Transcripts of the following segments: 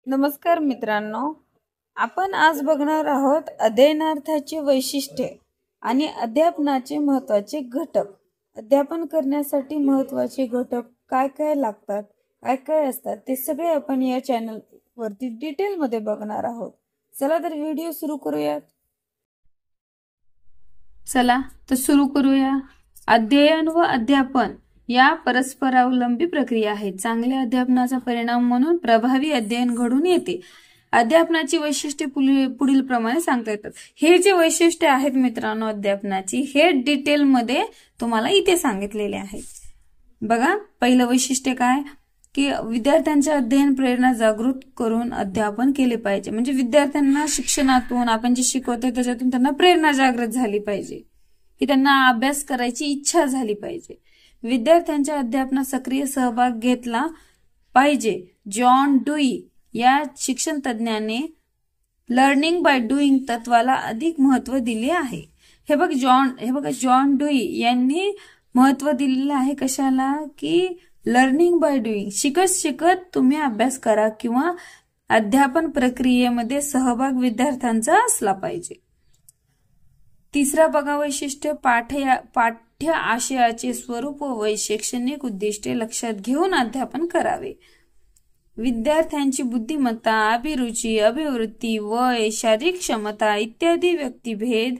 नमस्कार मित्रांनो, आपण आज बघणार आहोत अध्ययनार्थाची वैशिष्ट्ये आणि अध्यापनाचे महत्त्वाचे घटक। अध्यापन करण्यासाठी महत्त्वाचे घटक काय काय लागतात, काय काय असतात ते सगळे आपण या चॅनल वरती डिटेल मध्ये बघणार आहोत। चला तर व्हिडिओ सुरू करूयात। चला तर सुरू करूया। अध्ययन व अध्यापन या परस्परावलंबी प्रक्रिया आहेत। चांगल्या अध्यापनाचा परिणाम म्हणून प्रभावी अध्ययन घडून येते। अध्यापनाची वैशिष्ट्ये पुढील प्रमाणे सांगता येतात। हे जे वैशिष्ट्ये आहेत मित्रांनो अध्यापनाची, हे डिटेल मध्ये तुम्हाला इथे सांगितलेले आहेत। बघा, पहिलं वैशिष्ट्य काय की विद्यार्थ्यांच्या अध्ययन प्रेरणा जागृत करून अध्यापन केले पाहिजे। म्हणजे विद्यार्थ्यांना शिक्षणातून आपण जे शिकवतोय त्याच्यातून त्यांना प्रेरणा जागृत झाली पाहिजे, की त्यांना अभ्यास करायची इच्छा झाली पाहिजे। विद्यार्थ्यांच्या अध्यापनात सक्रिय सहभाग घेतला पाहिजे। जॉन डुई या शिक्षण तज्ञाने लर्निंग बाय डुईंग तत्वाला अधिक महत्त्व दिले आहे। हे बघा जॉन डुई यांनी महत्त्व दिलेलं आहे कशाला, की लर्निंग बाय डुईंग, शिकत शिकत तुम्ही अभ्यास करा किंवा अध्यापन प्रक्रियेमध्ये सहभाग विद्यार्थ्यांचा असला पाहिजे। तिसरा बघा वैशिष्ट्य, पाठ्य आशयाचे स्वरूप व शैक्षणिक उद्दिष्टे लक्षात घेऊन अध्यापन करावे। विद्यार्थ्यांची बुद्धिमत्ता, अभिरुची, अभिवृत्ती, वय, शारीरिक क्षमता इत्यादी व्यक्तिभेद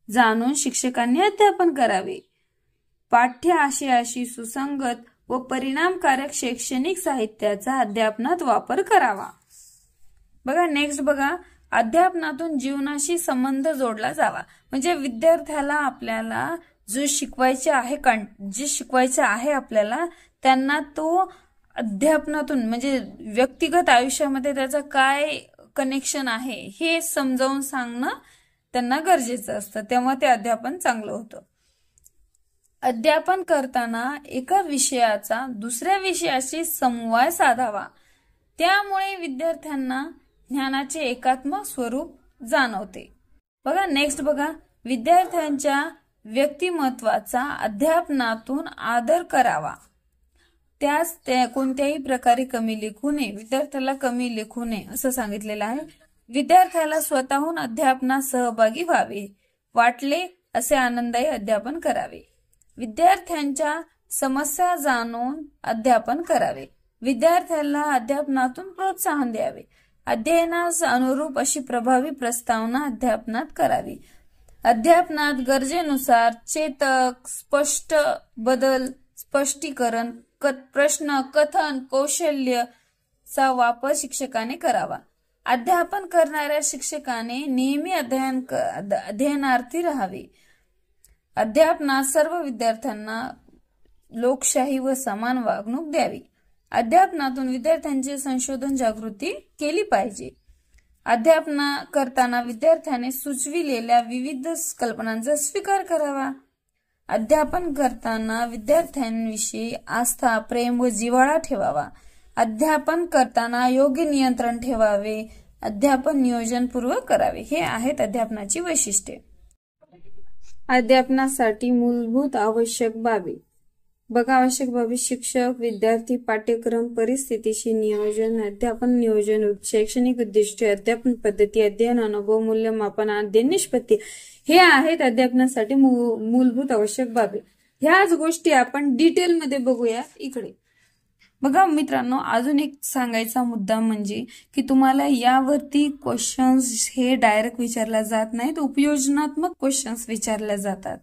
जाणून शिक्षकांनी अध्यापन करावे। पाठ्य आशयाशी सुसंगत व परिणामकारक शैक्षणिक साहित्याचा अध्यापनात वापर करावा। बघा नेक्स्ट बघा, अध्यापनातून जीवनाशी संबंध जोडला जावा। म्हणजे विद्यार्थ्याला आपल्याला जे शिकवायचे आहे आपल्याला त्यांना तो अध्यापनातून म्हणजे व्यक्तिगत आयुष्यामध्ये त्याचा काय कनेक्शन आहे हे समजावून सांगणं त्यांना गरजेचं असतं, तेव्हा ते अध्यापन चांगलं होतं। अध्यापन करताना एका विषयाचा दुसऱ्या विषयाशी समन्वय साधावा, त्यामुळे विद्यार्थ्यांना ज्ञानाचे एकात्म स्वरूप जाणवते। बघा नेक्स्ट बघा, विद्यार्थ्यांच्या व्यक्तिमत्वाचा अध्यापनातून आदर करावा। त्यास कोणत्याही प्रकारे कमी लेखू नये, विद्यार्थ्याला कमी लेखू नये असं सांगितलेलं आहे। विद्यार्थ्याला स्वतःहून अध्यापनात सहभागी व्हावे, वाटले असे आनंदायी अध्यापन करावे। विद्यार्थ्यांच्या समस्या जाणून अध्यापन करावे। विद्यार्थ्याला अध्यापनातून प्रोत्साहन द्यावे। अध्ययनास अनुरूप अशी प्रभावी प्रस्तावना अध्यापनात करावी। अध्यापनात गरजेनुसार चेतक, स्पष्ट बदल, स्पष्टीकरण, प्रश्न, कथन कौशल्याचा वापर शिक्षकाने करावा। अध्यापन करणाऱ्या शिक्षकाने नेहमी अध्ययनार्थी राहावे। अध्यापनात सर्व विद्यार्थ्यांना लोकशाही व समान वागणूक द्यावी। अध्यापनातून विद्यार्थ्यांची संशोधन जागृती केली पाहिजे। अध्यापन करताना विद्यार्थ्याने सुचविलेल्या विविध कल्पनांचा स्वीकार करावा। अध्यापन करताना विद्यार्थ्यांविषयी आस्था, प्रेम व जिव्हाळा ठेवावा। अध्यापन करताना योग्य नियंत्रण ठेवावे। अध्यापन नियोजनपूर्वक करावे। हे आहेत अध्यापनाची वैशिष्ट्ये। अध्यापनासाठी मूलभूत आवश्यक बाबी। बघा आवश्यक बाबी, शिक्षक, विद्यार्थी, पाठ्यक्रम, परिस्थितीशी नियोजन, अध्यापन नियोजन, शैक्षणिक उद्दिष्टे, अध्यापन पद्धती, अध्ययन अनुभव, मूल्यमापन, अध्ययन निष्पत्ती, हे आहेत अध्यापनासाठी मूलभूत आवश्यक बाबी। ह्याच गोष्टी आपण डिटेल मध्ये बघूया इकडे। बघा मित्रांनो, अजून एक सांगायचा मुद्दा म्हणजे की तुम्हाला यावरती क्वेश्चन्स हे डायरेक्ट विचारल्या जात नाहीत, उपयोजनात्मक क्वेश्चन्स विचारल्या जातात।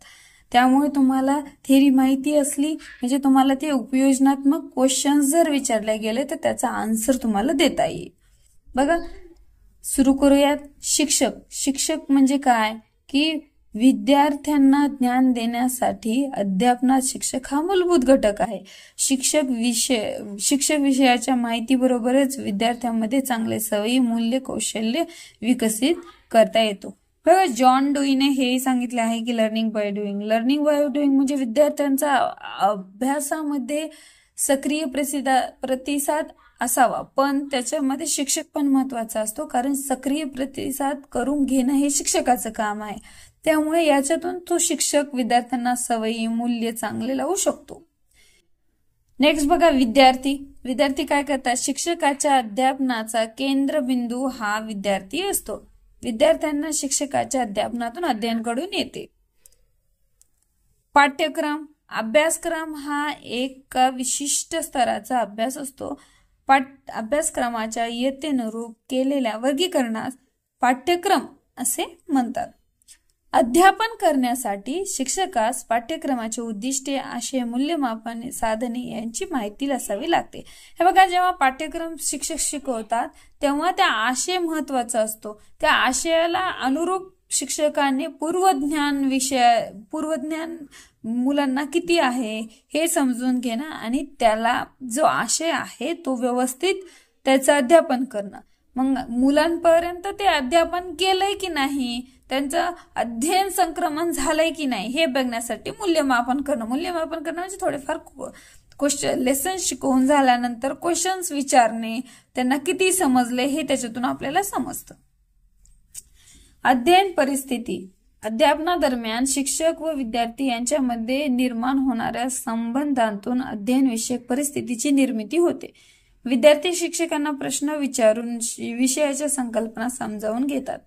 त्यामुळे तुम्हाला थेरी माहिती असली म्हणजे तुम्हाला ते उपयोजनात्मक क्वेश्चन्स जर विचारले गेले तर त्याचा आन्सर तुम्हाला देता येईल। बघा सुरू करूयात। शिक्षक म्हणजे काय की विद्यार्थ्यांना ज्ञान देण्यासाठी अध्यापनात शिक्षक हा मूलभूत घटक आहे। शिक्षक विषयाच्या माहिती बरोबरच विद्यार्थ्यांमध्ये चांगले सवयी, मूल्य, कौशल्य विकसित करता येतो। बघा जॉन डुईने हे सांगितले आहे की लर्निंग बाय डुईंग म्हणजे विद्यार्थ्यांचा अभ्यासामध्ये सक्रिय प्रतिसाद असावा, पण त्याच्यामध्ये शिक्षक पण महत्वाचा असतो, कारण सक्रिय प्रतिसाद करून घेणं हे शिक्षकाचं काम आहे। त्यामुळे याच्यातून तो शिक्षक विद्यार्थ्यांना सवयी, मूल्य चांगले लावू शकतो। नेक्स्ट बघा विद्यार्थी. विद्यार्थी काय करतात? शिक्षकाच्या अध्यापनाचा केंद्रबिंदू हा विद्यार्थी असतो. विद्यार्थ्यांना शिक्षकाच्या अध्यापनातून अध्ययन घडून येते. पाठ्यक्रम. अभ्यासक्रम हा एक विशिष्ट स्तराचा अभ्यास असतो. अभ्यासक्रमाच्या इयत्तेनुरूप केलेल्या वर्गीकरणास पाठ्यक्रम असे म्हणतात. अध्यापन करण्यासाठी शिक्षकास पाठ्यक्रमाचे उद्दिष्टे, आशय, मूल्यमापन, साधने यांची माहिती असावी लागते. हे बघा, जेव्हा पाठ्यक्रम शिक्षक शिकवतात तेव्हा त्या आशय महत्वाचा असतो. त्या आशयाला अनुरूप शिक्षकांनी पूर्वज्ञान मुलांना किती आहे हे समजून घेणं आणि त्याला जो आशय आहे तो व्यवस्थित त्याचं अध्यापन करणं. मग मुलांपर्यंत ते अध्यापन केलंय की नाही, त्यांचं अध्ययन संक्रमण झालंय की नाही हे बघण्यासाठी मूल्यमापन करणं. मूल्यमापन करणं म्हणजे थोडेफार क्वेश्चन लेसन शिकवून झाल्यानंतर क्वेश्चन्स विचारणे, त्यांना किती समजले हे त्याच्यातून आपल्याला समजतं. अध्ययन परिस्थिती. अध्यापनादरम्यान शिक्षक व विद्यार्थी यांच्यामध्ये निर्माण होणाऱ्या संबंधांतून अध्ययनविषयक परिस्थितीची निर्मिती होते. विद्यार्थी शिक्षकांना प्रश्न विचारून विषयाच्या संकल्पना समजावून घेतात.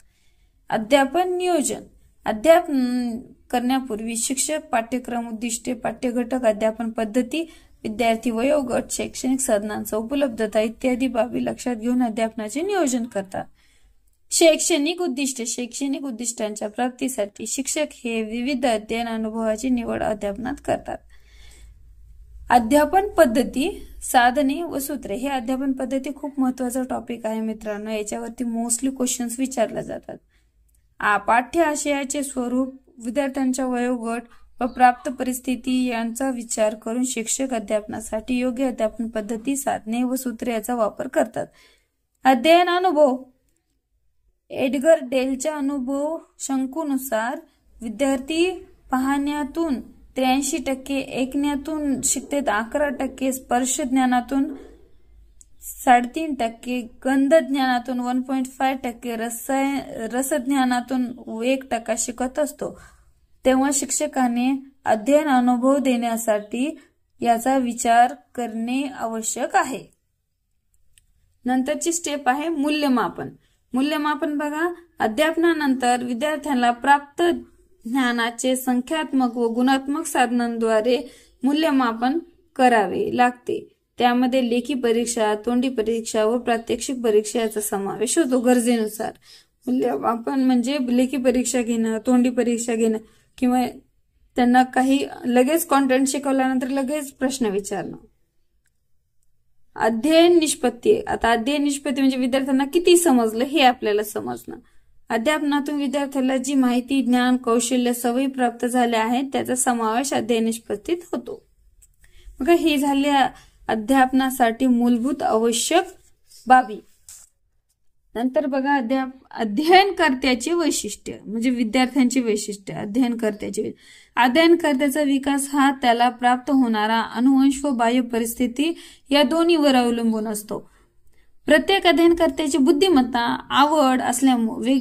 अध्यापन नियोजन. अध्यापन करण्यापूर्वी शिक्षक पाठ्यक्रम, उद्दिष्टे, पाठ्यघटक, अध्यापन पद्धती, विद्यार्थी वयोगट, शैक्षणिक साधनांचा उपलब्धता इत्यादी बाबी लक्षात घेऊन अध्यापनाचे नियोजन करतात. शैक्षणिक उद्दिष्टे. शैक्षणिक उद्दिष्टांच्या प्राप्तीसाठी शिक्षक हे विविध अध्ययन अनुभवाची निवड अध्यापनात करतात. अध्यापन पद्धती, साधने व सूत्रे. हे अध्यापन पद्धती खूप महत्वाचा टॉपिक आहे मित्रांनो. याच्यावरती मोस्टली क्वेश्चन्स विचारले जातात. पाठ्य आशयाचे स्वरूप, विद्यार्थ्यांच्या वयोगट व प्राप्त परिस्थिती यांचा विचार करून शिक्षक अध्यापनासाठी योग्य अध्यापन पद्धती, साधने व सूत्रे याचा वापर करतात. अध्ययन अनुभव. एडगर डेलच्या अनुभव शंकूनुसार विद्यार्थी पाहण्यातून 83%, ऐकण्यातून शिकतेत 11%, स्पर्श ज्ञानातून 3.5%, गंध ज्ञानातून 1.5%, रसज्ञानातून 1% शिकत असतो. तेव्हा शिक्षकाने अध्ययन अनुभव देण्यासाठी याचा विचार करणे आवश्यक आहे. नंतरची स्टेप आहे मूल्यमापन. मूल्यमापन बघा, अध्यापनानंतर विद्यार्थ्यांना प्राप्त ज्ञानाचे संख्यात्मक व गुणात्मक साधनांद्वारे मूल्यमापन करावे लागते. त्यामध्ये लेखी परीक्षा, तोंडी परीक्षा व प्रात्यक्षिक परीक्षा याचा समावेश होतो गरजेनुसार. मूल्यमापन म्हणजे लेखी परीक्षा घेणं, तोंडी परीक्षा घेणं किंवा त्यांना काही लगेच कॉन्टेंट शिकवल्यानंतर लगेच प्रश्न विचारणं. अध्ययन निष्पत्ती. आता अध्ययन निष्पत्ती म्हणजे विद्यार्थ्यांना किती समजलं हे आपल्याला समजणं. अध्यापनातून विद्यार्थ्याला जी माहिती, ज्ञान, कौशल्य, सवयी प्राप्त झाल्या आहेत त्याचा समावेश अध्ययन निष्पत्तीत होतो. बघा, हे झाले अध्यापनासाठी मूलभूत आवश्यक बाबी. नंतर बघा अध्ययनकर्त्याची वैशिष्ट्य म्हणजे विद्यार्थ्यांची वैशिष्ट्य. अध्ययनकर्त्याचा विकास हा त्याला प्राप्त होणारा अनुवंश व बाह्य परिस्थिती या दोन्हीवर अवलंबून असतो. प्रत्येक अध्ययनकर्त्याची बुद्धिमत्ता, आवड असल्यामुळे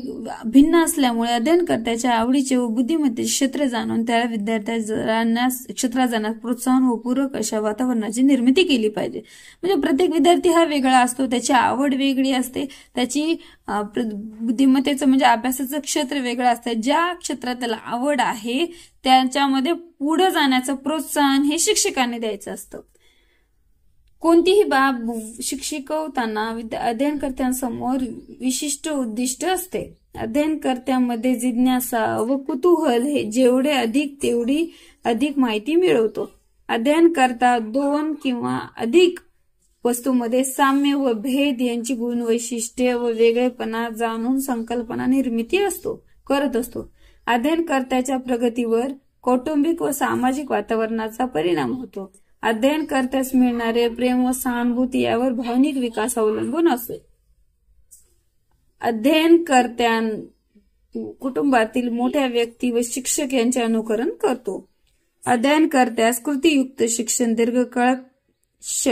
भिन्न असल्यामुळे अध्ययनकर्त्याच्या आवडीचे व बुद्धिमत्तेचे क्षेत्र जाणून त्या विद्यार्थ्यांना क्षेत्रात जाण्यास प्रोत्साहन व पूरक अशा वातावरणाची निर्मिती केली पाहिजे. म्हणजे प्रत्येक विद्यार्थी हा वेगळा असतो, त्याची आवड वेगळी असते, त्याची बुद्धिमत्तेचं म्हणजे अभ्यासाचं क्षेत्र वेगळं असतं. ज्या क्षेत्रात त्याला आवड आहे त्याच्यामध्ये पुढे जाण्याचं प्रोत्साहन हे शिक्षकांनी द्यायचं असतं. कोणतीही बाब शिकवताना अध्ययनकर्त्यांसमोर विशिष्ट उद्दिष्ट असते. अध्ययनकर्त्यामध्ये जिज्ञासा व कुतूहल हे जेवढे अधिक तेवढी अधिक माहिती मिळवतो. अध्ययनकर्ता 2 किंवा अधिक वस्तूंमध्ये साम्य व भेद यांची गुणवैशिष्ट्ये व वेगळेपणा जाणून संकल्पना निर्मिती करत असतो. अध्ययनकर्त्याच्या प्रगतीवर कौटुंबिक व सामाजिक वातावरणाचा परिणाम होतो. अध्ययनकर्त्यास मिळणारे प्रेम व सहानुभूती यावर भावनिक विकास अवलंबून असतो. अध्ययनकर्त्या कुटुंबातील मोठ्या व्यक्ती व शिक्षक यांचे अनुकरण करतो. अध्ययनकर्त्यास कृतीयुक्त शिक्षण दीर्घकाळ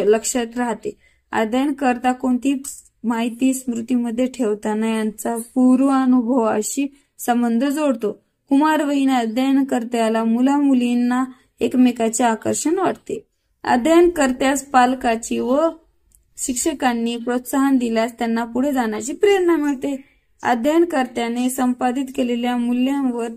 लक्षात राहते. अध्ययनकर्ता कोणती माहिती स्मृतीमध्ये ठेवताना यांचा पूर्वानुभवाशी संबंध जोडतो. कुमारवयीन अध्ययनकर्त्याला मुला मुलींना एकमेकाचे आकर्षण वाटते. अध्ययनकर्त्यास पालकाची व शिक्षकांनी प्रोत्साहन दिल्यास त्यांना पुढे जाण्याची प्रेरणा मिळते. अध्ययनकर्त्याने संपादित केलेल्या मूल्यांवर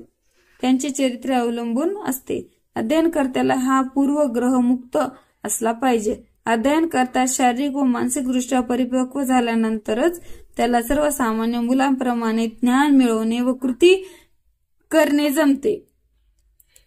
त्यांचे चरित्र अवलंबून असते. अध्ययनकर्त्याला हा पूर्वग्रहमुक्त असला पाहिजे. अध्ययनकर्ता शारीरिक व मानसिकदृष्ट्या परिपक्व झाल्यानंतरच त्याला सर्वसामान्य मुलांप्रमाणे ज्ञान मिळवणे व कृती करणे जमते.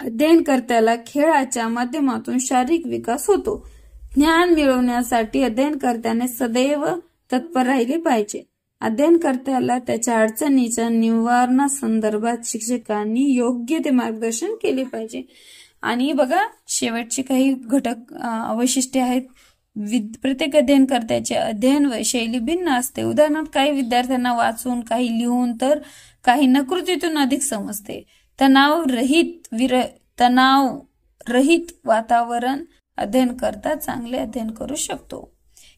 अध्ययनकर्त्याला खेळाच्या माध्यमातून शारीरिक विकास होतो. ज्ञान मिळवण्यासाठी अध्ययनकर्त्याने सदैव तत्पर राहिले पाहिजे. अध्ययनकर्त्याला त्याच्या अडचणीच्या निवारणासंदर्भात शिक्षकांनी योग्य ते मार्गदर्शन केले पाहिजे. आणि बघा शेवटचे काही घटक वैशिष्ट्ये आहेत. प्रत्येक अध्ययनकर्त्याचे अध्ययन शैली भिन्न असते. उदाहरणार्थ काही विद्यार्थ्यांना वाचून, काही लिहून, तर काही नकृतीतून अधिक समजते. तणाव रहित वातावरण अध्ययनकर्ता चांगले अध्ययन करू शकतो.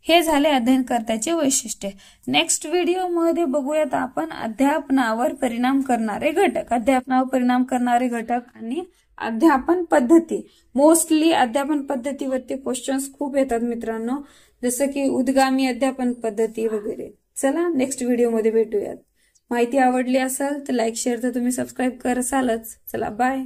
हे झाले अध्ययनकर्त्याचे वैशिष्ट्ये. नेक्स्ट व्हिडिओमध्ये बघूयात आपण अध्यापनावर परिणाम करणारे घटक आणि अध्यापन पद्धती. मोस्टली अध्यापन पद्धतीवरती क्वेश्चन्स खूप येतात मित्रांनो, जसं की उद्गामी अध्यापन पद्धती वगैरे. चला नेक्स्ट व्हिडिओमध्ये भेटूयात. माहिती आवडली असेल तर लाईक शेअर तर तुम्ही सबस्क्राईब करालच. चला बाय.